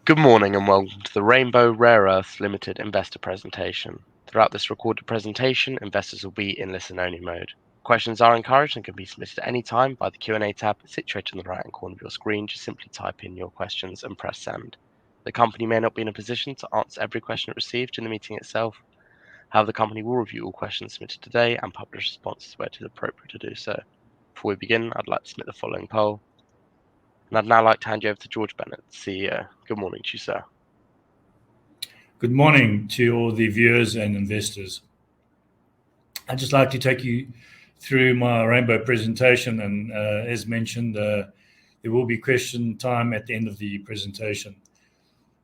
Good morning and welcome to the Rainbow Rare Earths Limited investor presentation. Throughout this recorded presentation, investors will be in listen-only mode. Questions are encouraged and can be submitted at any time by the Q&A tab situated in the right-hand corner of your screen. Just simply type in your questions and press send. The company may not be in a position to answer every question it received in the meeting itself. However, the company will review all questions submitted today and publish responses where it is appropriate to do so. Before we begin, I'd like to submit the following poll. And I'd now like to hand you over to George Bennett, CEO. Good morning to you, sir. Good morning to all the viewers and investors. I'd just like to take you through my Rainbow presentation, and as mentioned, there will be question time at the end of the presentation.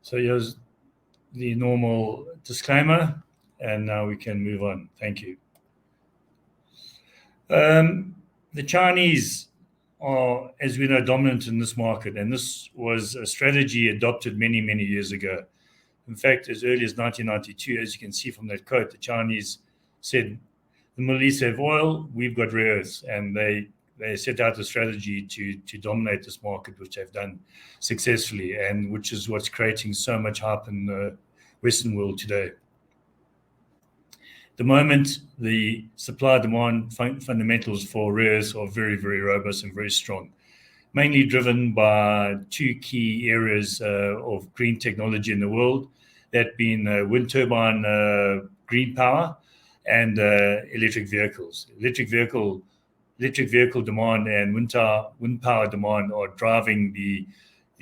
So here's the normal disclaimer, and now we can move on. Thank you. The Chinese are, as we know, dominant in this market, and this was a strategy adopted many, many years ago. In fact, as early as 1992, as you can see from that quote, the Chinese said, the Middle East have oil, we've got rare earths, and they set out a strategy to dominate this market, which they've done successfully, and which is what's creating so much hype in the Western world today. At the moment, the supply-demand fundamentals for rare earths are very, very robust and very strong, mainly driven by two key areas of green technology in the world, that being wind turbine green power and electric vehicles. Electric vehicle demand and wind power demand are driving the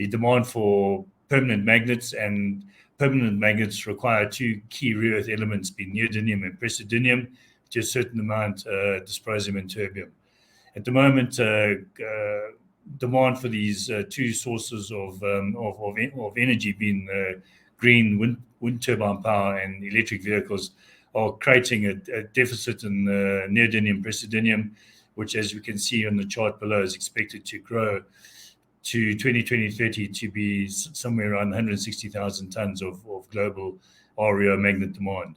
demand for permanent magnets, and permanent magnets require two key rare earth elements, being neodymium and praseodymium, to a certain amount dysprosium and terbium. At the moment, demand for these two sources of energy, being green wind turbine power and electric vehicles, are creating a deficit in neodymium praseodymium, which, as we can see on the chart below, is expected to grow to 2030 to be somewhere around 160,000 tons of global REO magnet demand.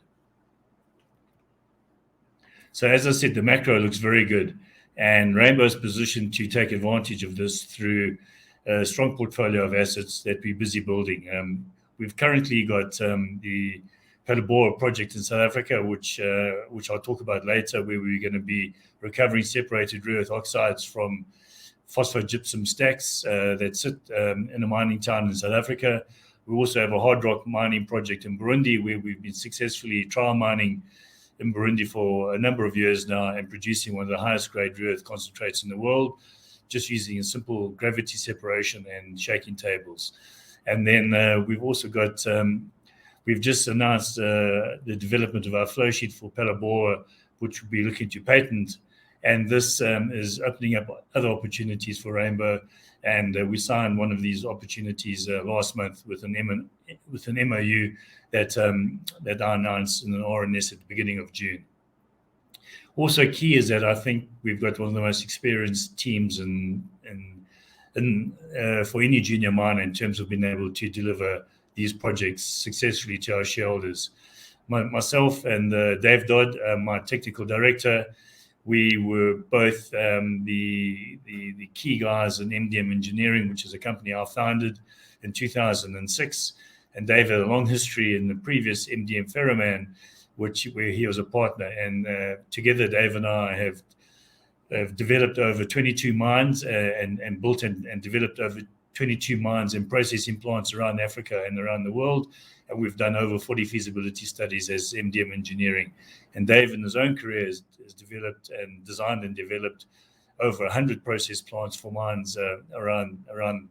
So as I said, the macro looks very good, and Rainbow's positioned to take advantage of this through a strong portfolio of assets that we're busy building. We've currently got the Palabora project in South Africa, which I'll talk about later, where we're going to be recovering separated rare earth oxides from phosphogypsum stacks that sit in a mining town in South Africa. We also have a hard rock mining project in Burundi, where we've been successfully trial mining in Burundi for a number of years now and producing one of the highest grade rare earth concentrates in the world, just using a simple gravity separation and shaking tables. And then we've also got, we've just announced the development of our flow sheet for Palabora, which we'll be looking to patent. And this is opening up other opportunities for Rainbow. And we signed one of these opportunities last month with an MOU that I announced in an RNS at the beginning of June. Also key is that I think we've got one of the most experienced teams for any junior miner in terms of being able to deliver these projects successfully to our shareholders. Myself and Dave Dodd, my technical director, we were both the key guys in MDM Engineering, which is a company I founded in 2006. And Dave had a long history in the previous MDM Ferroman, where he was a partner. And together, Dave and I have developed over 22 mines and built and developed over 22 mines and processing plants around Africa and around the world. And we've done over 40 feasibility studies as MDM Engineering. And Dave, in his own career, has developed and designed and developed over 100 process plants for mines around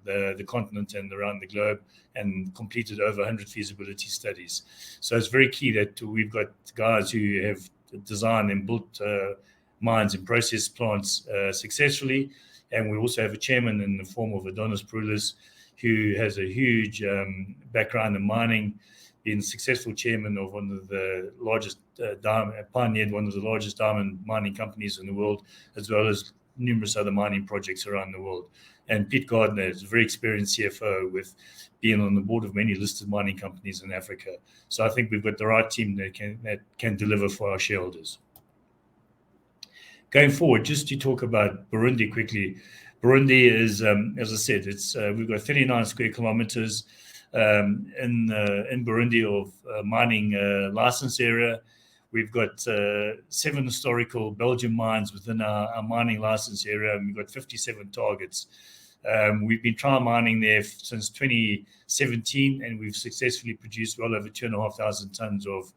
the continent and around the globe, and completed over 100 feasibility studies. So it's very key that we've got guys who have designed and built mines and process plants successfully. And we also have a chairman in the form of Adonis Prulis, who has a huge background in mining, being successful chairman of one of the largest pioneered one of the largest diamond mining companies in the world, as well as numerous other mining projects around the world. And Pete Gardner is a very experienced CFO with being on the board of many listed mining companies in Africa. So I think we've got the right team that can deliver for our shareholders. Going forward, just to talk about Burundi quickly. Burundi is, as I said, we've got 39 square kilometers. in Burundi of mining license area. We've got 7 historical Belgian mines within our mining license area, and we've got 57 targets. We've been trial mining there since 2017, and we've successfully produced well over 2,500 tons of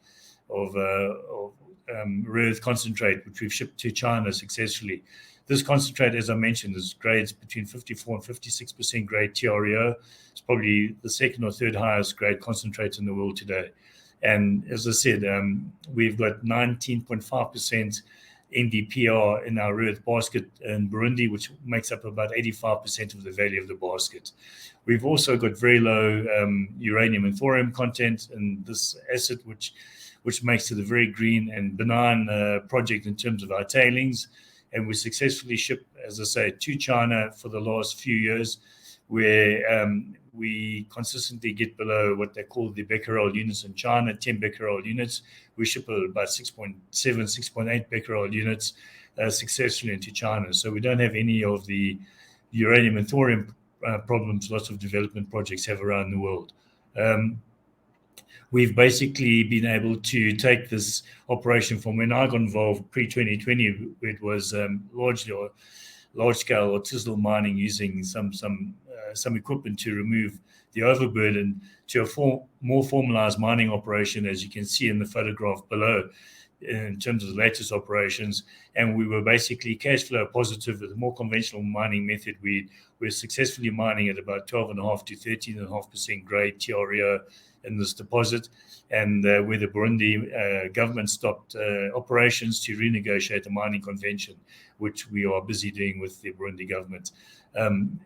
rare earth concentrate, which we've shipped to China successfully. This concentrate, as I mentioned, is grades between 54 and 56% grade TREO. It's probably the second or third highest grade concentrate in the world today. And as I said, we've got 19.5% NdPr in our rare earth basket in Burundi, which makes up about 85% of the value of the basket. We've also got very low uranium and thorium content in this asset, which makes it a very green and benign project in terms of our tailings. And we successfully shipped, as I say, to China for the last few years, where we consistently get below what they call the becquerel units in China, 10 becquerel units. We ship about 6.7, 6.8 becquerel units successfully into China. So we don't have any of the uranium and thorium problems lots of development projects have around the world. We've basically been able to take this operation from when I got involved pre-2020. It was largely large-scale artisanal mining using some equipment to remove the overburden, to a more formalized mining operation, as you can see in the photograph below, in terms of the latest operations. And we were basically cash flow positive with a more conventional mining method. We're successfully mining at about 12.5 to 13.5% grade TREO in this deposit, and where the Burundi government stopped operations to renegotiate the mining convention, which we are busy doing with the Burundi government. And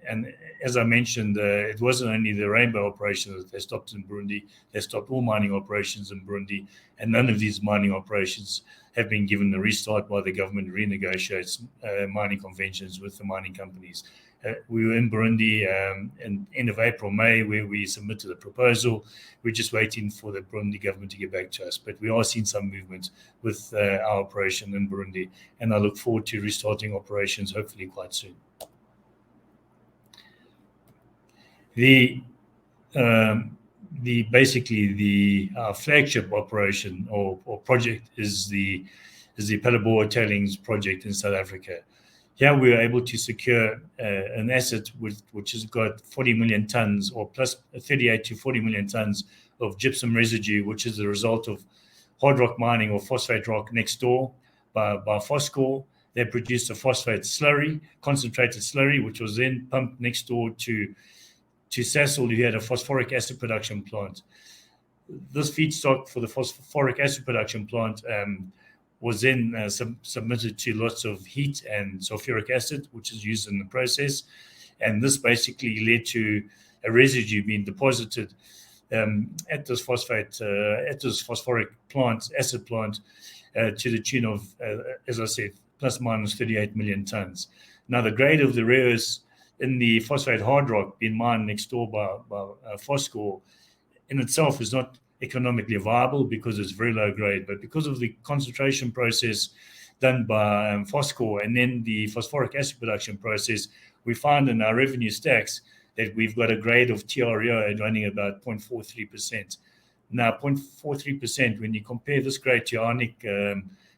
as I mentioned, it wasn't only the Rainbow operation that they stopped in Burundi, they stopped all mining operations in Burundi, and none of these mining operations have been given a restart while the government renegotiates mining conventions with the mining companies. We were in Burundi in end of April, May, where we submitted a proposal. We're just waiting for the Burundi government to get back to us. But we are seeing some movement with our operation in Burundi, and I look forward to restarting operations hopefully quite soon. Our flagship operation or project is the Palabora tailings project in South Africa. Here we were able to secure an asset which has got 40 million tons or plus 38 to 40 million tons of gypsum residue, which is the result of hard rock mining or phosphate rock next door by Phoscor. They produced a phosphate slurry, concentrated slurry, which was then pumped next door to Sasol, who had a phosphoric acid production plant. This feedstock for the phosphoric acid production plant was then submitted to lots of heat and sulfuric acid, which is used in the process. And this basically led to a residue being deposited at this phosphoric plant, acid plant, to the tune of, as I said, plus minus 38 million tons. Now, the grade of the rare earths in the phosphate hard rock being mined next door by Phoscor in itself is not economically viable because it's very low grade, but because of the concentration process done by Phoscor and then the phosphoric acid production process, we find in our revenue stacks that we've got a grade of TREO running about 0.43%. Now, 0.43%, when you compare this grade to ionic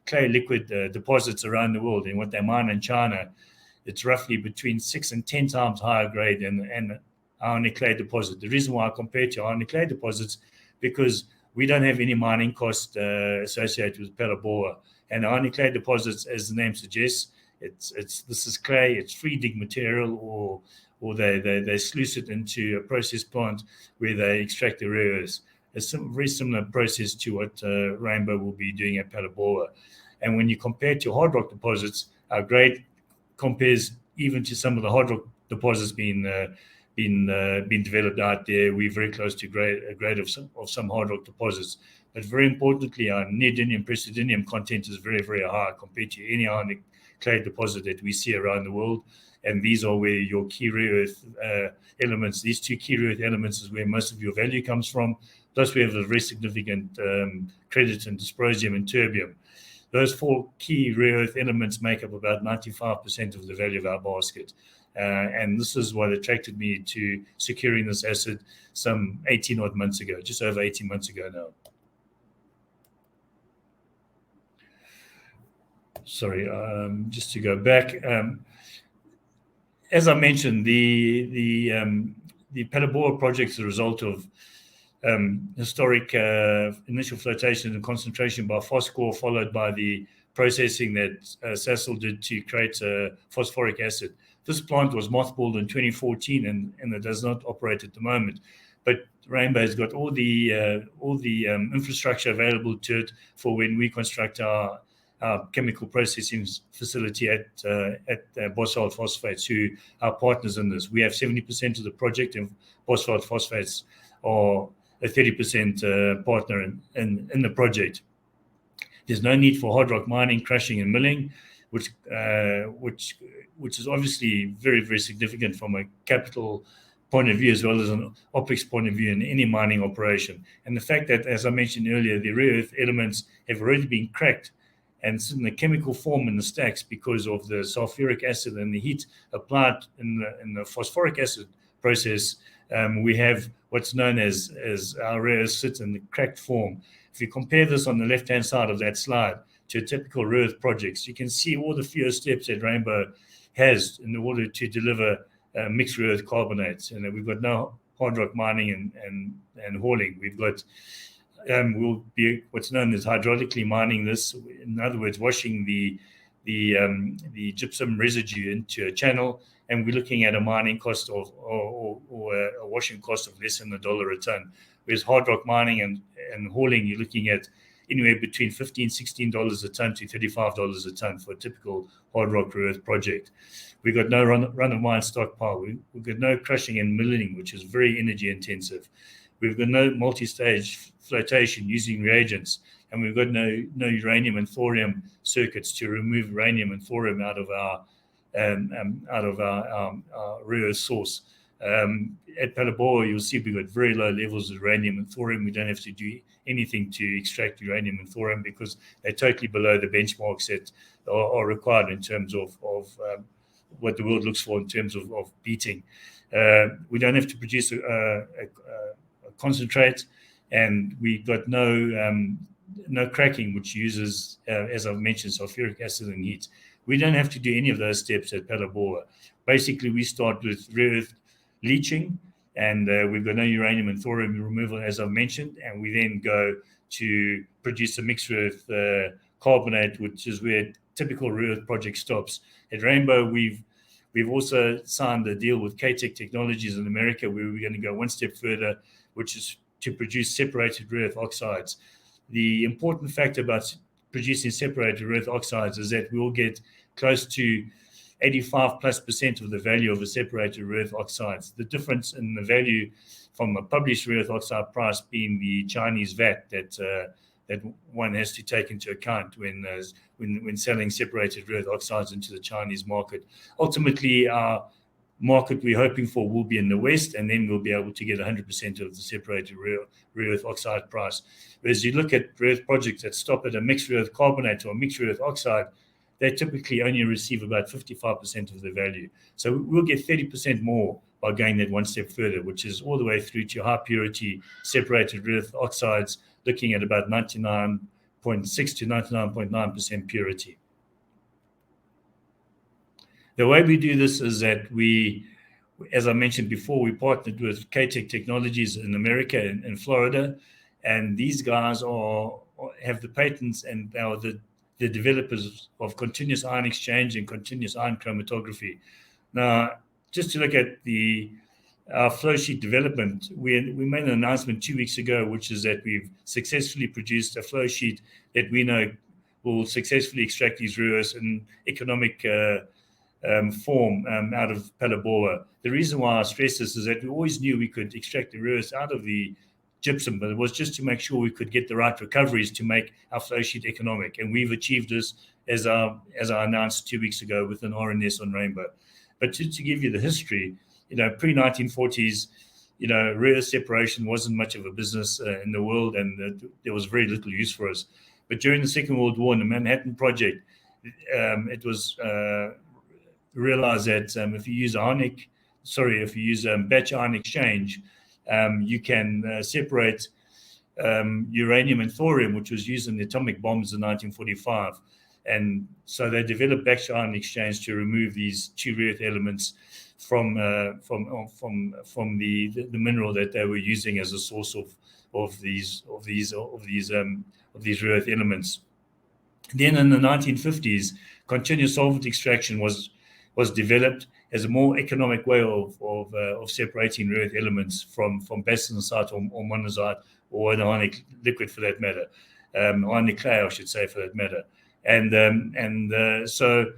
clay liquid deposits around the world and what they mine in China, it's roughly between 6 and 10 times higher grade than ionic clay deposit. The reason why I compare to ionic clay deposits because we don't have any mining cost associated with Palabora. And ionic clay deposits, as the name suggests, this is clay, it's free dig material, or they sluice it into a process plant where they extract the rare earths. It's a very similar process to what Rainbow will be doing at Palabora. And when you compare to hard rock deposits, our grade compares even to some of the hard rock deposits being developed out there. We're very close to a grade of some hard rock deposits. But very importantly, our neodymium, praseodymium content is very, very high compared to any ionic clay deposit that we see around the world. And these are where your key rare earth elements, these two key rare earth elements is where most of your value comes from. Plus, we have a very significant credit in dysprosium and terbium. Those 4 key rare earth elements make up about 95% of the value of our basket. And this is what attracted me to securing this asset some 18 odd months ago, just over 18 months ago now. Sorry, just to go back. As I mentioned, the Palabora project is a result of historic initial flotation and concentration by phosphor, followed by the processing that Sasol did to create phosphoric acid. This plant was mothballed in 2014 and it does not operate at the moment. But Rainbow has got all the infrastructure available to it for when we construct our chemical processing facility at Bosveld Phosphates, who are partners in this. We have 70% of the project, and Bosveld Phosphates are a 30% partner in the project. There's no need for hard rock mining, crushing, and milling, which is obviously very, very significant from a capital point of view as well as an OPEX point of view in any mining operation. And the fact that, as I mentioned earlier, the rare earth elements have already been cracked and sit in the chemical form in the stacks because of the sulfuric acid and the heat applied in the phosphoric acid process. We have what's known as our rare earth sit in the cracked form. If you compare this on the left-hand side of that slide to a typical rare earth projects, you can see all the few steps that Rainbow has in order to deliver mixed rare earth carbonates. And we've got no hard rock mining and hauling. We've got we'll be what's known as hydraulically mining this. In other words, washing the gypsum residue into a channel, and we're looking at a mining cost of or a washing cost of less than $1 a ton. Whereas hard rock mining and hauling, you're looking at anywhere between $15, $16 a ton to $35 a ton for a typical hard rock rare earth project. We've got no run-of-mine stockpile. We've got no crushing and milling, which is very energy intensive. We've got no multi-stage flotation using reagents, and we've got no uranium and thorium circuits to remove uranium and thorium out of our rare earth source. At Palabora, you'll see we've got very low levels of uranium and thorium. We don't have to do anything to extract uranium and thorium because they're totally below the benchmarks that are required in terms of what the world looks for in terms of beating. We don't have to produce a concentrate, and we've got no cracking, which uses, as I've mentioned, sulfuric acid and heat. We don't have to do any of those steps at Palabora. Basically, we start with rare earth leaching, and we've got no uranium and thorium removal, as I've mentioned, and we then go to produce a mixed rare earth carbonate, which is where typical rare earth project stops. At Rainbow, we've also signed a deal with K-Tech Technologies in America, where we're going to go one step further, which is to produce separated rare earth oxides. The important factor about producing separated rare earth oxides is that we'll get close to 85+% of the value of a separated rare earth oxides. The difference in the value from a published rare earth oxide price being the Chinese VAT that one has to take into account when selling separated rare earth oxides into the Chinese market. Ultimately, our market we're hoping for will be in the West, and then we'll be able to get 100% of the separated rare earth oxide price. Whereas you look at rare earth projects that stop at a mixed rare earth carbonate or a mixed rare earth oxide, they typically only receive about 55% of the value. So we'll get 30% more by going that one step further, which is all the way through to high purity separated rare earth oxides, looking at about 99.6 to 99.9% purity. The way we do this is that we, as I mentioned before, we partnered with K-Tech Technologies in America, in Florida, and these guys have the patents and are the developers of continuous ion exchange and continuous ion chromatography. Now, just to look at our flow sheet development, we made an announcement 2 weeks ago, which is that we've successfully produced a flow sheet that we know will successfully extract these rare earths in economic form out of Palabora. The reason why I stress this is that we always knew we could extract the rare earths out of the gypsum, but it was just to make sure we could get the right recoveries to make our flow sheet economic. And we've achieved this as I announced 2 weeks ago with an RNS on Rainbow. But to give you the history, pre-1940s, rare earth separation wasn't much of a business in the world, and there was very little use for us. But during the Second World War, in the Manhattan Project, it was realized that if you use batch ion exchange, you can separate uranium and thorium, which was used in the atomic bombs in 1945. And so they developed batch ion exchange to remove these two rare earth elements from the mineral that they were using as a source of these rare earth elements. Then in the 1950s, continuous solvent extraction was developed as a more economic way of separating rare earth elements from bastnasite or monazite or an ionic liquid, for that matter, ionic clay, I should say, for that matter. So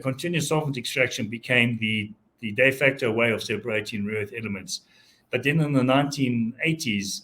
continuous solvent extraction became the de facto way of separating rare earth elements. But then in the 1980s,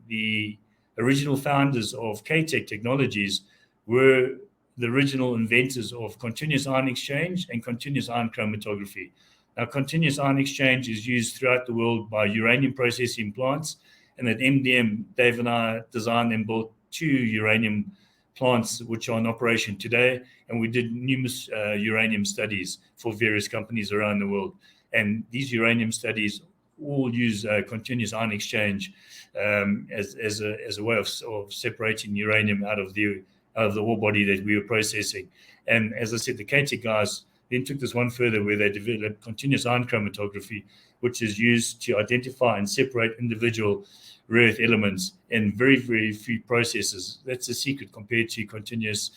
the original founders of K-Tech Technologies were the original inventors of continuous ion exchange and continuous ion chromatography. Now, continuous ion exchange is used throughout the world by uranium processing plants, and at MDM, Dave and I designed and built 2 uranium plants which are in operation today, and we did numerous uranium studies for various companies around the world. And these uranium studies all use continuous ion exchange as a way of separating uranium out of the ore body that we were processing. And as I said, the K-Tech guys then took this one further, where they developed continuous ion chromatography, which is used to identify and separate individual rare earth elements in very, very few processes. That's the secret compared to continuous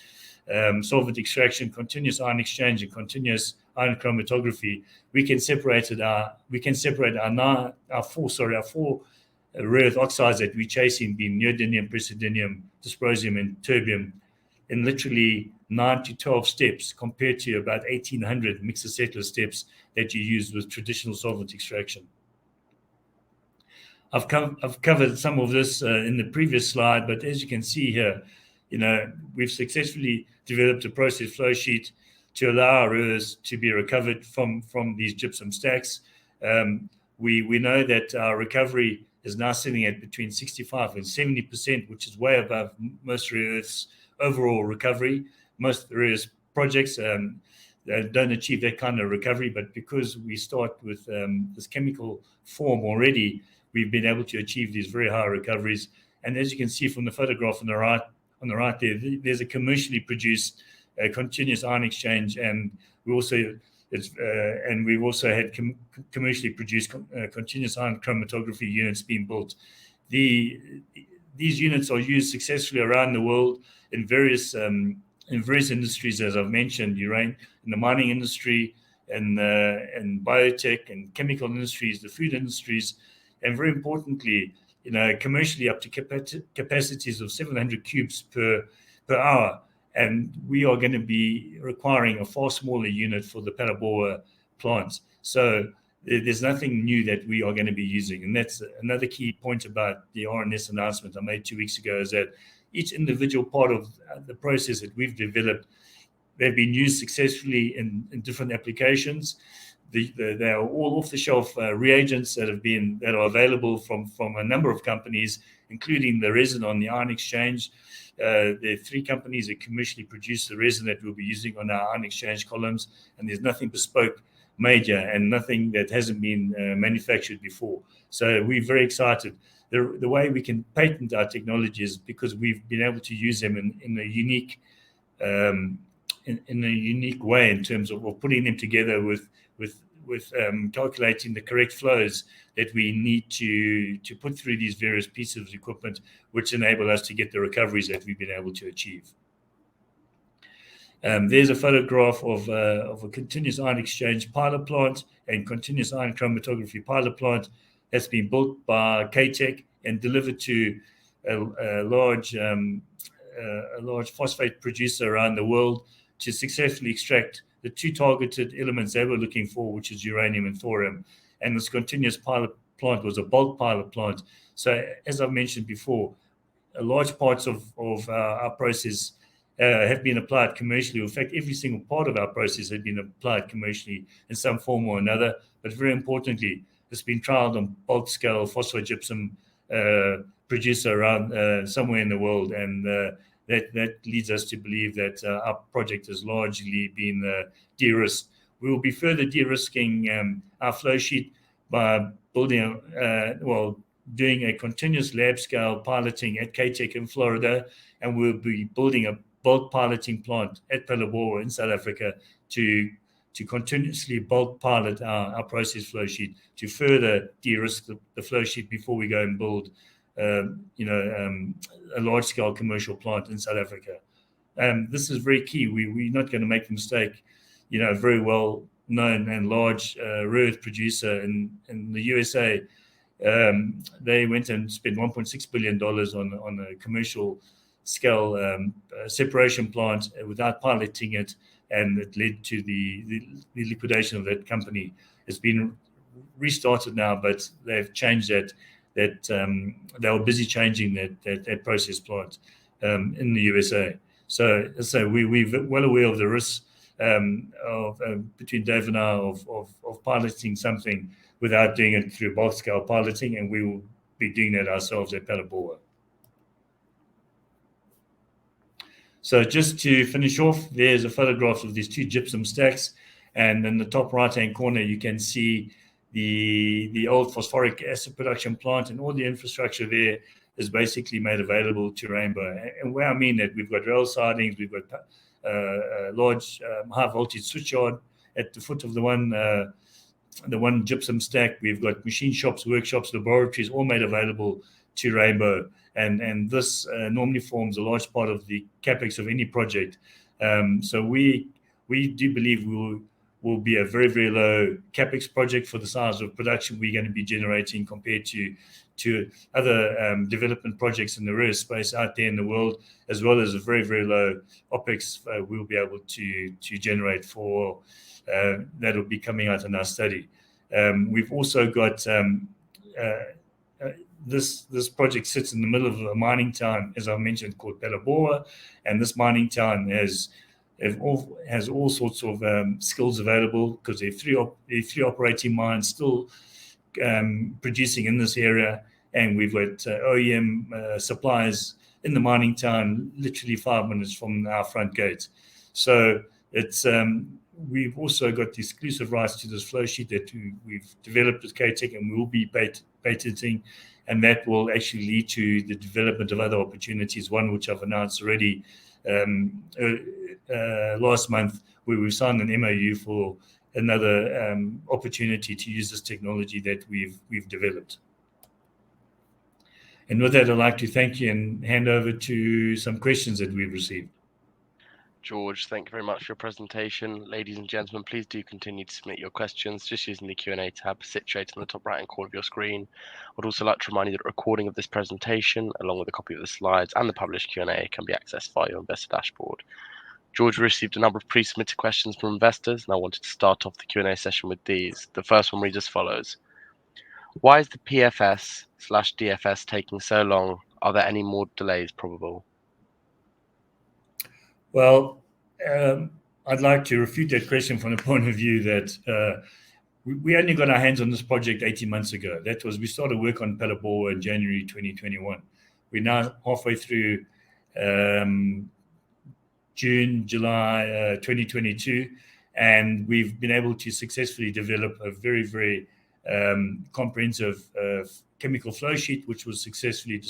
solvent extraction, continuous ion exchange, and continuous ion chromatography. We can separate our four rare earth oxides that we're chasing, being neodymium, praseodymium, dysprosium, and terbium, in literally 9 to 12 steps, compared to about 1,800 mixosettler steps that you use with traditional solvent extraction. I've covered some of this in the previous slide, but as you can see here, we've successfully developed a process flow sheet to allow our rare earths to be recovered from these gypsum stacks. We know that our recovery is now sitting at between 65 and 70%, which is way above most rare earths' overall recovery. Most rare earths projects don't achieve that kind of recovery, but because we start with this chemical form already, we've been able to achieve these very high recoveries. And as you can see from the photograph on the right there's a commercially produced continuous ion exchange, and we've also had commercially produced continuous ion chromatography units being built. These units are used successfully around the world in various industries, as I've mentioned, in the mining industry, and biotech and chemical industries, the food industries, and very importantly, commercially up to capacities of 700 cubes per hour. And we are going to be requiring a far smaller unit for the Palabora plants. So there's nothing new that we are going to be using. And that's another key point about the RNS announcement I made 2 weeks ago, is that each individual part of the process that we've developed, they've been used successfully in different applications. They are all off-the-shelf reagents that are available from a number of companies, including the resin on the ion exchange. There are 3 companies that commercially produce the resin that we'll be using on our ion exchange columns, and there's nothing bespoke major and nothing that hasn't been manufactured before. So we're very excited. The way we can patent our technology is because we've been able to use them in a unique way, in terms of putting them together with calculating the correct flows that we need to put through these various pieces of equipment, which enable us to get the recoveries that we've been able to achieve. There's a photograph of a continuous ion exchange pilot plant and continuous ion chromatography pilot plant that's been built by K-Tech and delivered to a large phosphate producer around the world to successfully extract the 2 targeted elements they were looking for, which is uranium and thorium. And this continuous pilot plant was a bulk pilot plant. So as I've mentioned before, large parts of our process have been applied commercially. In fact, every single part of our process has been applied commercially in some form or another. But very importantly, it's been trialed on bulk scale phosphogypsum producer around somewhere in the world, and that leads us to believe that our project has largely been de-risked. We will be further de-risking our flow sheet by building, doing a continuous lab scale piloting at KTech in Florida, and we'll be building a bulk piloting plant at Palabora in South Africa to continuously bulk pilot our process flow sheet to further de-risk the flow sheet before we go and build a large scale commercial plant in South Africa. This is very key. We're not going to make the mistake, a very well known and large rare earth producer in the USA. They went and spent $1.6 billion on a commercial scale separation plant without piloting it, and it led to the liquidation of that company. It's been restarted now, but they've changed that. They were busy changing that process plant in the USA. So we're well aware of the risks between Dave and I of piloting something without doing it through bulk scale piloting, and we will be doing that ourselves at Palabora. So just to finish off, there's a photograph of these two gypsum stacks, and in the top right-hand corner you can see the old phosphoric acid production plant, and all the infrastructure there is basically made available to Rainbow. And where I mean that, we've got rail sidings, we've got a large high voltage switchyard at the foot of the one gypsum stack. We've got machine shops, workshops, laboratories, all made available to Rainbow, and this normally forms a large part of the capex of any project. So we do believe will be a very, very low capex project for the size of production we're going to be generating compared to other development projects in the rare space out there in the world, as well as a very, very low OPEX we'll be able to generate for that will be coming out in our study. We've also got this project sits in the middle of a mining town, as I mentioned, called Palabora, and this mining town has all sorts of skills available because there are three operating mines still producing in this area, and we've got OEM suppliers in the mining town, literally 5 minutes from our front gate. So it's we've also got the exclusive rights to this flow sheet that we've developed with KTech, and we will be patenting, and that will actually lead to the development of other opportunities. One which I've announced already last month, where we've signed an MOU for another opportunity to use this technology that we've developed. And with that, I'd like to thank you and hand over to some questions that we've received. George, thank you very much for your presentation. Ladies and gentlemen, please do continue to submit your questions just using the Q&A tab situated in the top right-hand corner of your screen. I'd also like to remind you that a recording of this presentation, along with a copy of the slides and the published Q&A, can be accessed via your investor dashboard. George, we received a number of pre-submitted questions from investors, and I wanted to start off the Q&A session with these. The first one reads as follows. Why is the PFS/DFS taking so long? Are there any more delays probable? Well, I'd like to refute that question from the point of view that we only got our hands on this project 18 months ago. We started work on Palabora in January 2021. We're now halfway through June, July 2022, and we've been able to successfully develop a very, very comprehensive chemical flow sheet, which will successfully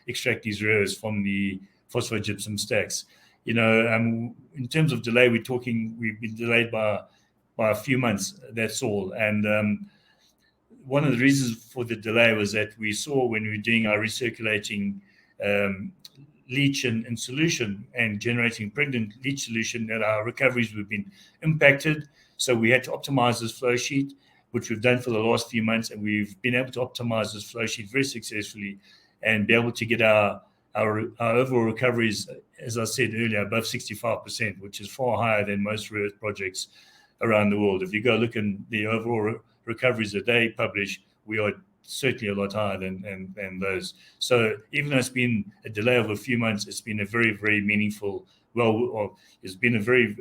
extract these rare earths from the phosphogypsum stacks. In terms of delay, we've been delayed by a few months, that's all. And one of the reasons for the delay was that we saw when we were doing our recirculating leach and solution and generating pregnant leach solution that our recoveries were being impacted. So we had to optimize this flow sheet, which we've done for the last few months, and we've been able to optimize this flow sheet very successfully and be able to get our overall recoveries, as I said earlier, above 65%, which is far higher than most rare earth projects around the world. If you go look in the overall recoveries that they publish, we are certainly a lot higher than those. So even though it's been a delay of a few months, it's been a very, very meaningful, it's been a very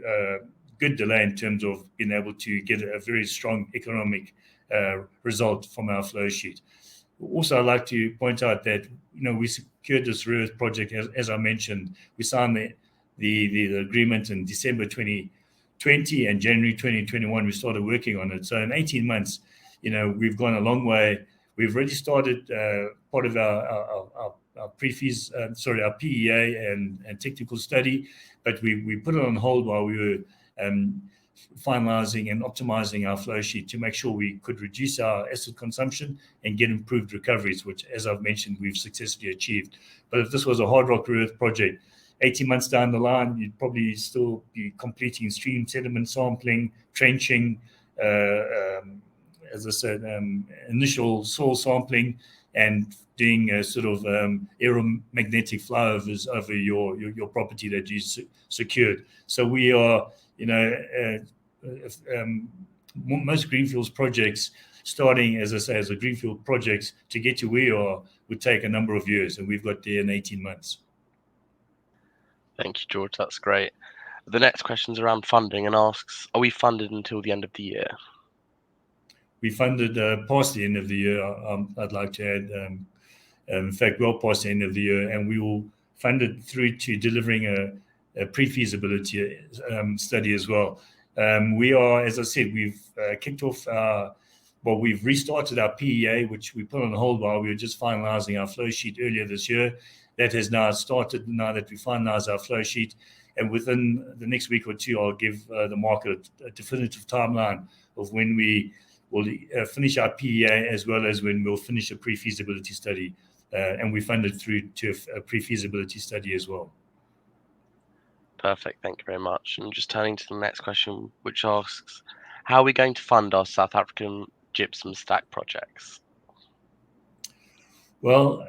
good delay in terms of being able to get a very strong economic result from our flow sheet. Also, I'd like to point out that we secured this rare earth project as I mentioned. We signed the agreement in December 2020, and January 2021 we started working on it. So in 18 months, we've gone a long way. We've already started part of our pre-feas, our PEA and technical study, but we put it on hold while we were finalizing and optimizing our flow sheet to make sure we could reduce our acid consumption and get improved recoveries, which, as I've mentioned, we've successfully achieved. But if this was a hard rock rare earth project, 18 months down the line, you'd probably still be completing stream sediment sampling, trenching, as I said, initial soil sampling, and doing a sort of aeromagnetic flyovers over your property that you secured. So we are, most greenfields projects, starting, as I say, as a greenfield projects, to get to where you are would take a number of years, and we've got there in 18 months. Thank you, George. That's great. The next question is around funding and asks, are we funded until the end of the year? We funded past the end of the year, I'd like to add. In fact, well past the end of the year, and we will fund it through to delivering a pre-feasibility study as well. We are, as I said, we've kicked off we've restarted our PEA, which we put on hold while we were just finalizing our flow sheet earlier this year. That has now started now that we finalize our flow sheet. And within the next week or two, I'll give the market a definitive timeline of when we will finish our PEA, as well as when we'll finish a pre-feasibility study. And we funded through to a pre-feasibility study as well. Perfect. Thank you very much. And just turning to the next question, which asks, how are we going to fund our South African gypsum stack projects? Well,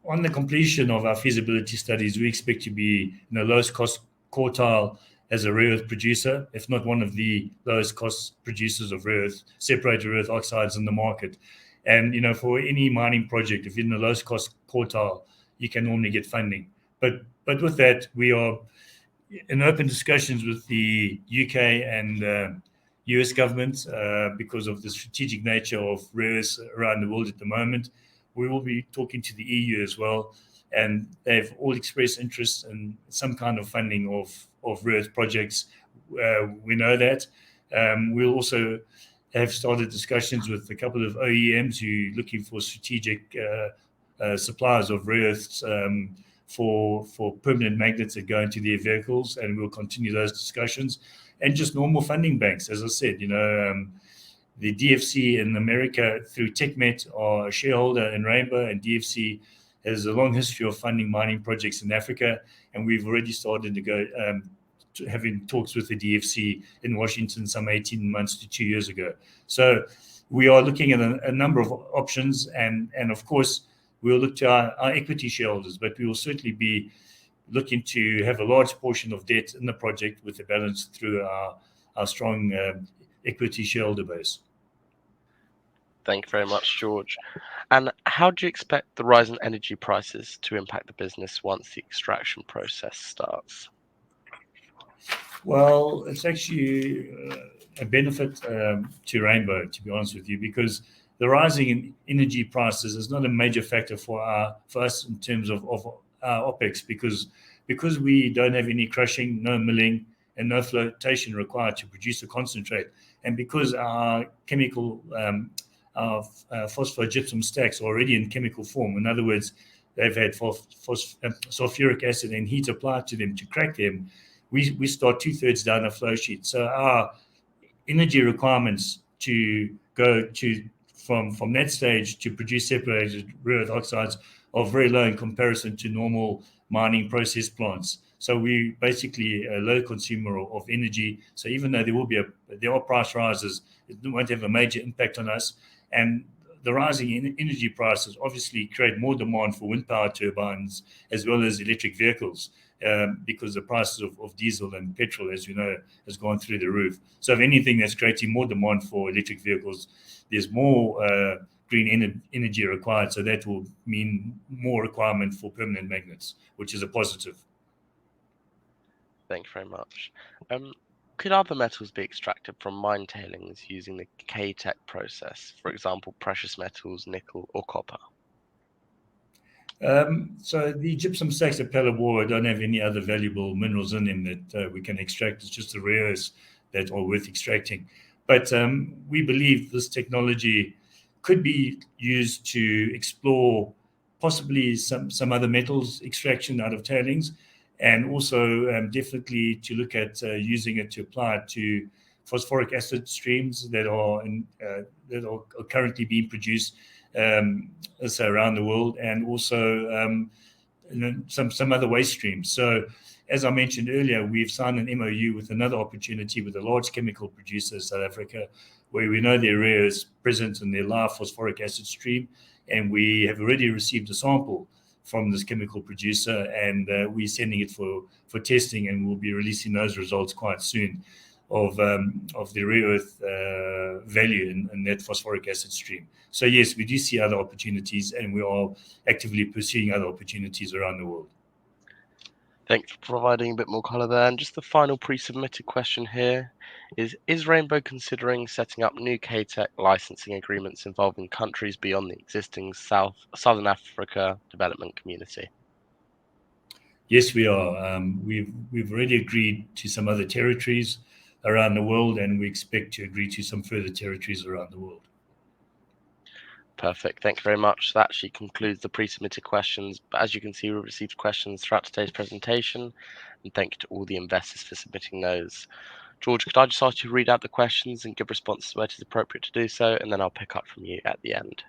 on the completion of our feasibility studies, we expect to be in the lowest cost quartile as a rare earth producer, if not one of the lowest cost producers of rare earth, separated rare earth oxides in the market. And, for any mining project, if you're in the lowest cost quartile, you can normally get funding. But with that, we are in open discussions with the UK and US governments because of the strategic nature of rare earths around the world at the moment. We will be talking to the EU as well, and they've all expressed interest in some kind of funding of rare earth projects. We know that. We'll also have started discussions with a couple of OEMs who are looking for strategic suppliers of rare earths for permanent magnets that go into their vehicles, and we'll continue those discussions. And just normal funding banks, as I said, the DFC in America through TechMet are a shareholder in Rainbow, and DFC has a long history of funding mining projects in Africa, and we've already started to go having talks with the DFC in Washington some 18 months to 2 years ago. So we are looking at a number of options, and of course we'll look to our equity shareholders, but we will certainly be looking to have a large portion of debt in the project with the balance through our strong equity shareholder base. Thank you very much, George. And how do you expect the rise in energy prices to impact the business once the extraction process starts? Well, it's actually a benefit to Rainbow, to be honest with you, because the rising in energy prices is not a major factor for us in terms of our OPEX, because we don't have any crushing, no milling, and no flotation required to produce a concentrate, and because our chemical our phosphogypsum stacks are already in chemical form. In other words, they've had sulfuric acid and heat applied to them to crack them. We start 2/3 down the flow sheet. So our energy requirements to go to from that stage to produce separated rare earth oxides are very low in comparison to normal mining process plants. So we basically a low consumer of energy. So even though there are price rises, it won't have a major impact on us. And the rising energy prices obviously create more demand for wind power turbines as well as electric vehicles, because the prices of diesel and petrol, as you know, has gone through the roof. So if anything, that's creating more demand for electric vehicles. There's more green energy required, so that will mean more requirement for permanent magnets, which is a positive. Thank you very much. Could other metals be extracted from mine tailings using the K-Tech process, for example, precious metals, nickel, or copper? So the gypsum stacks at Palabora don't have any other valuable minerals in them that we can extract. It's just the rare earths that are worth extracting. But we believe this technology could be used to explore possibly some other metals extraction out of tailings, and also definitely to look at using it to apply it to phosphoric acid streams that are currently being produced around the world, and also some other waste streams. So, as I mentioned earlier, we've signed an MOU with another opportunity with a large chemical producer in South Africa, where we know their rare earths present in their live phosphoric acid stream, and we have already received a sample from this chemical producer, and we're sending it for testing, and we'll be releasing those results quite soon of the rare earth value in that phosphoric acid stream. So yes, we do see other opportunities, and we are actively pursuing other opportunities around the world. Thanks for providing a bit more colour there. And just the final pre-submitted question here is Rainbow considering setting up new K-Tech licensing agreements involving countries beyond the existing Southern Africa development community? Yes, we are. We've already agreed to some other territories around the world, and we expect to agree to some further territories around the world. Perfect. Thank you very much. That actually concludes the pre-submitted questions. But as you can see, we received questions throughout today's presentation. And thank you to all the investors for submitting those. George, could I just ask you to read out the questions and give responses where it is appropriate to do so, and then I'll pick up from you at the end.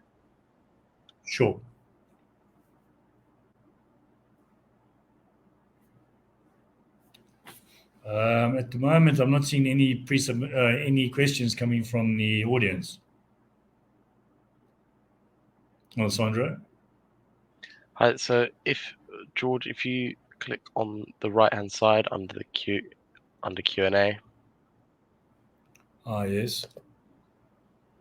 Sure. At the moment, I'm not seeing any questions coming from the audience. Oh, Sandra? Hi, so George, if you click on the right-hand side under Q&A. Yes.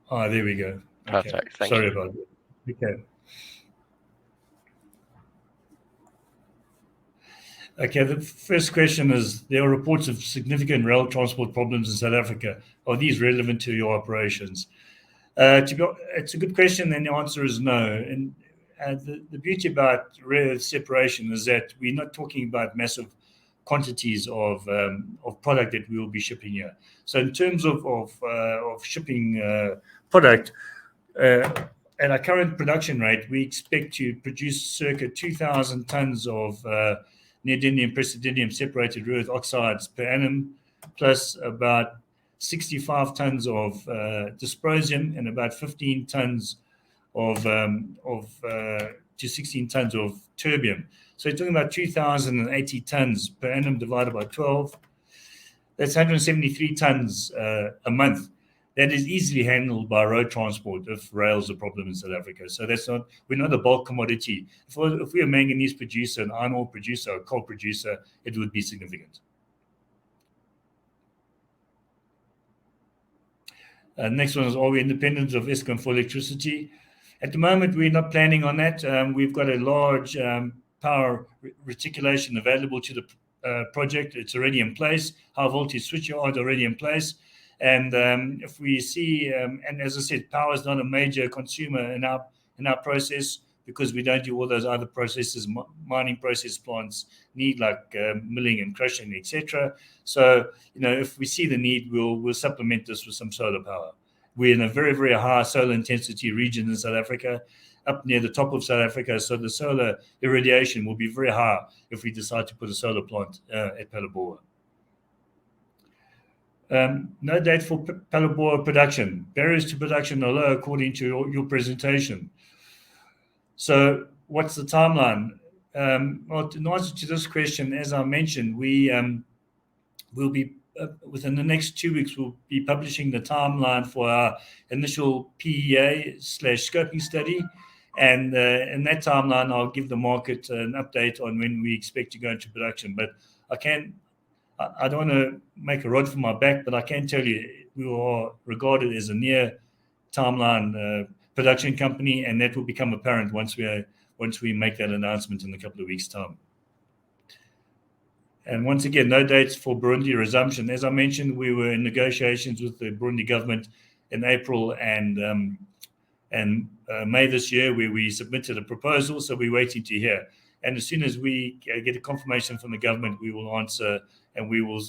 There we go. Perfect. Okay. Thank Sorry you. about that. Okay. Okay, the first question is, there are reports of significant rail transport problems in South Africa. Are these relevant to your operations? It's a good question, and the answer is no. And the beauty about rare earth separation is that we're not talking about massive quantities of product that we will be shipping here. So in terms of shipping product, at our current production rate, we expect to produce circa 2,000 tons of neodymium praseodymium separated rare earth oxides per annum, plus about 65 tons of dysprosium and about 15 tons to 16 tons of terbium. So you're talking about 2,080 tons per annum divided by 12. That's 173 tons a month. That is easily handled by road transport if rail's a problem in South Africa. So we're not a bulk commodity. If we're a manganese producer, an iron ore producer, a coal producer, it would be significant. Next one is, are we independent of Eskom for electricity? At the moment, we're not planning on that. We've got a large power reticulation available to the project. It's already in place. High voltage switchyard already in place. And if we see, and as I said, power is not a major consumer in our process, because we don't do all those other processes mining process plants need, like milling and crushing, etc. So, if we see the need, we'll supplement this with some solar power. We're in a very, very high solar intensity region in South Africa, up near the top of South Africa. So the solar irradiation will be very high if we decide to put a solar plant at Palabora. No date for Palabora production. Barriers to production are low according to your presentation. So what's the timeline? Well, in answer to this question, as I mentioned, we'll be within the next 2 weeks, we'll be publishing the timeline for our initial PEA/scoping study. And in that timeline, I'll give the market an update on when we expect to go into production. But I don't want to make a rod for my back, but I can tell you we are regarded as a near timeline production company, and that will become apparent once we make that announcement in a couple of weeks' time. And once again, no dates for Burundi resumption. As I mentioned, we were in negotiations with the Burundi government in April and May this year, where we submitted a proposal. So we're waiting to hear. And as soon as we get a confirmation from the government, we will answer and we will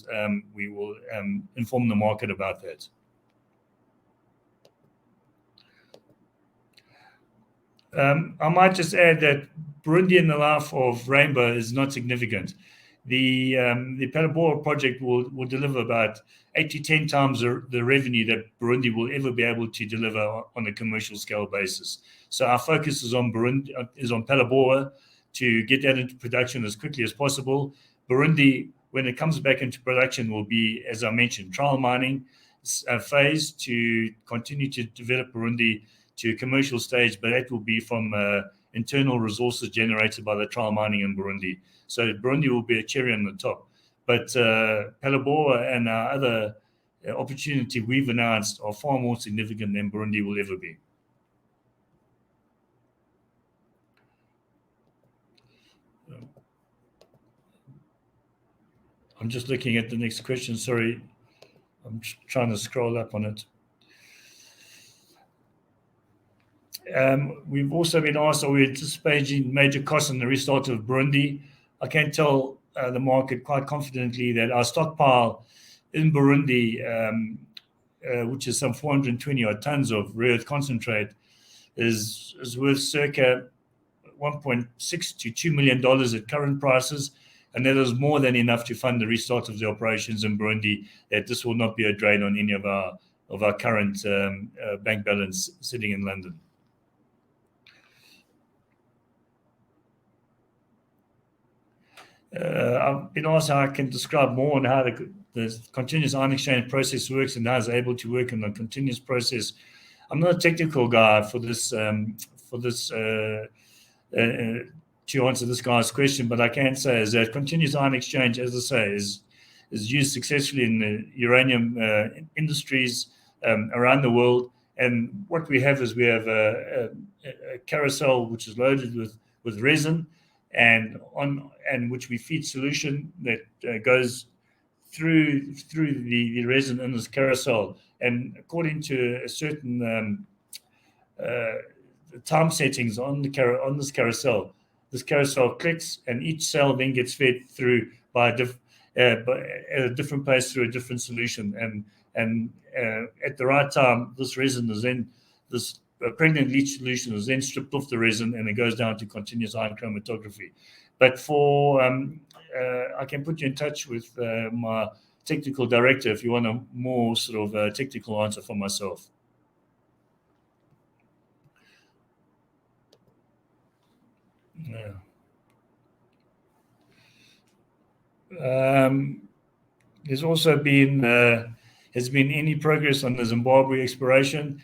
inform the market about that. I might just add that Burundi in the life of Rainbow is not significant. The Palabora project will deliver about 8 to 10 times the revenue that Burundi will ever be able to deliver on a commercial scale basis. So our focus is on Burundi, is on Palabora, to get that into production as quickly as possible. Burundi, when it comes back into production, will be, as I mentioned, trial mining phase to continue to develop Burundi to a commercial stage, but that will be from internal resources generated by the trial mining in Burundi. So Burundi will be a cherry on the top. But Palabora and our other opportunity we've announced are far more significant than Burundi will ever be. I'm just looking at the next question. Sorry, I'm trying to scroll up on it. We've also been asked, are we anticipating major costs in the restart of Burundi? I can tell the market quite confidently that our stockpile in Burundi, which is some 420 odd tons of rare earth concentrate, is worth circa $1.6 to $2 million at current prices. And that is more than enough to fund the restart of the operations in Burundi, that this will not be a drain on any of our current bank balance sitting in London. I've been asked how I can describe more on how the continuous ion exchange process works and how it's able to work in a continuous process. I'm not a technical guy for this to answer this guy's question, but I can say is that continuous ion exchange, as I say, is used successfully in the uranium industries around the world. And what we have is we have a carousel which is loaded with resin, and which we feed solution that goes through the resin in this carousel. And according to a certain time settings on this carousel clicks, and each cell then gets fed through at a different pace through a different solution. And at the right time, this resin is then pregnant leach solution is then stripped off the resin, and it goes down to continuous ion chromatography. But I can put you in touch with my technical director if you want a more sort of technical answer for myself. Yeah. There's also been has been any progress on the Zimbabwe exploration?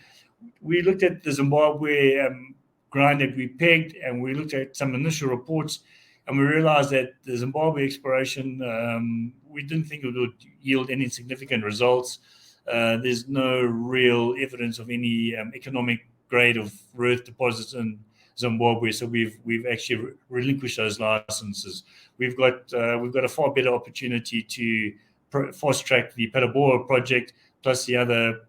We looked at the Zimbabwe grind that we pegged, and we looked at some initial reports, and we realized that the Zimbabwe exploration, we didn't think it would yield any significant results. There's no real evidence of any economic grade of rare earth deposits in Zimbabwe, so we've actually relinquished those licenses. We've got a far better opportunity to fast track the Palabora project, plus the other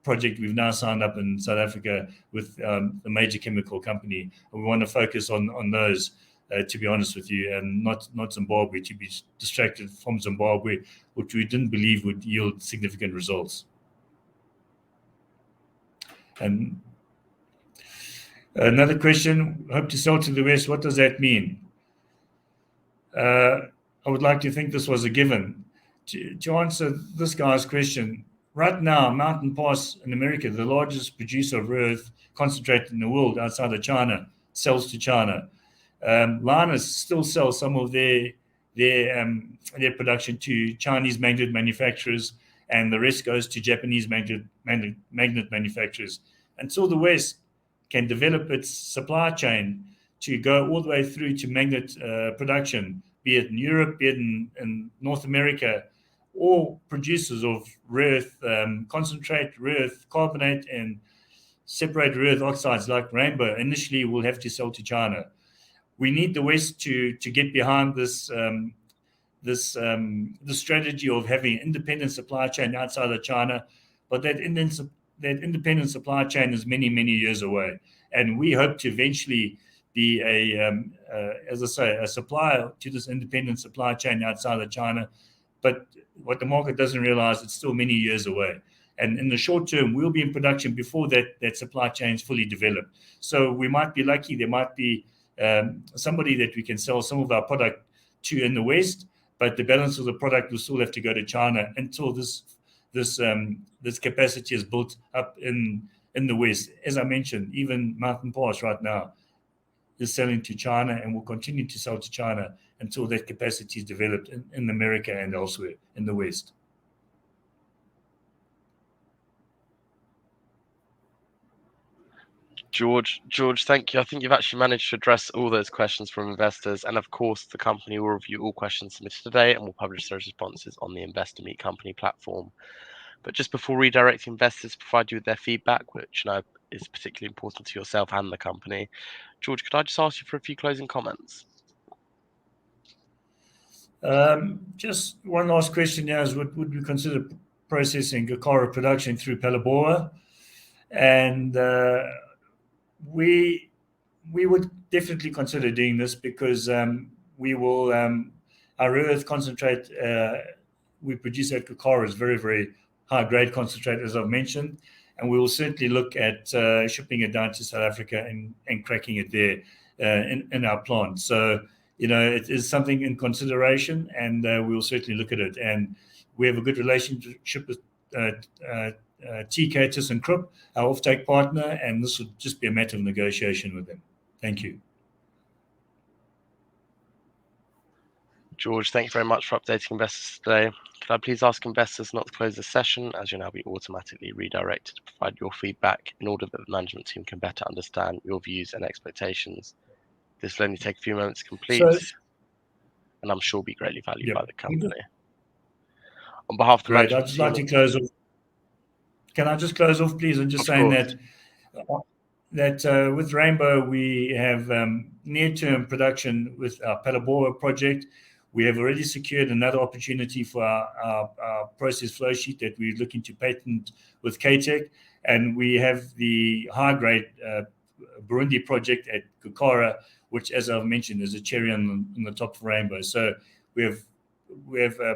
project we've now signed up in South Africa with the major chemical company. And we want to focus on those, to be honest with you, and not Zimbabwe, to be distracted from Zimbabwe, which we didn't believe would yield significant results. And another question, hope to sell to the West. What does that mean? I would like to think this was a given. To answer this guy's question, right now, Mountain Pass in America, the largest producer of rare earth concentrate in the world outside of China, sells to China. Lynas still sells some of their production to Chinese magnet manufacturers, and the rest goes to Japanese magnet manufacturers. Until the West can develop its supply chain to go all the way through to magnet production, be it in Europe, be it in North America, all producers of rare earth concentrate, rare earth carbonate, and separated rare earth oxides like Rainbow, initially will have to sell to China. We need the West to get behind this the strategy of having an independent supply chain outside of China, but that independent supply chain is many, many years away. And we hope to eventually be as I say, a supplier to this independent supply chain outside of China. But what the market doesn't realize, it's still many years away. And in the short term, we'll be in production before that supply chain is fully developed. So we might be lucky. There might be somebody that we can sell some of our product to in the West, but the balance of the product will still have to go to China until this capacity is built up in the West. As I mentioned, even Mountain Pass right now is selling to China and will continue to sell to China until that capacity is developed in America and elsewhere in the West. George, thank you. I think you've actually managed to address all those questions from investors. And of course, the company will review all questions submitted today and will publish those responses on the Investor Meet Company platform. But just before redirecting investors to provide you with their feedback, which I know is particularly important to yourself and the company, George, could I just ask you for a few closing comments? Just one last question now is, would we consider processing Gakara production through Palabora? And we would definitely consider doing this because we will our rare earth concentrate we produce at Gakara is very, very high grade concentrate, as I've mentioned, and we will certainly look at shipping it down to South Africa and cracking it there in our plant. So it is something in consideration, and we will certainly look at it. And we have a good relationship with TK ThyssenKrupp, our offtake partner, and this would just be a matter of negotiation with them. Thank you. George, thank you very much for updating investors today. Could I please ask investors not to close the session, as you'll now be automatically redirected to provide your feedback in order that the management team can better understand your views and expectations. This will only take a few moments to complete, and I'm sure will be greatly valued by the company. On behalf of the management I'd just like to close off. Can I just close off, please, and just saying that with Rainbow, we have near-term production with our Palabora project. We have already secured another opportunity for our process flow sheet that we're looking to patent with KTech, and we have the high-grade Burundi project at Gakara, which, as I've mentioned, is a cherry on the top of Rainbow. So we have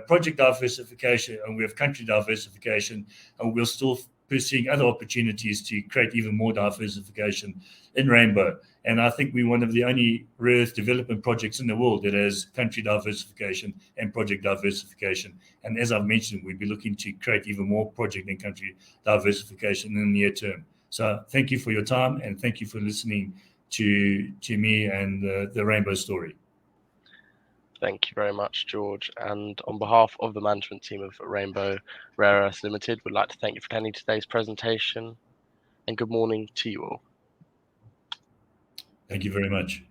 project diversification and we have country diversification, and we're still pursuing other opportunities to create even more diversification in Rainbow. And I think we're one of the only rare earth development projects in the world that has country diversification and project diversification. And as I've mentioned, we'd be looking to create even more project and country diversification in the near term. So thank you for your time, and thank you for listening to me and the Rainbow story. Thank you very much, George. And on behalf of the management team of Rainbow Rare Earths Limited, we'd like to thank you for attending today's presentation, and good morning to you all. Thank you very much.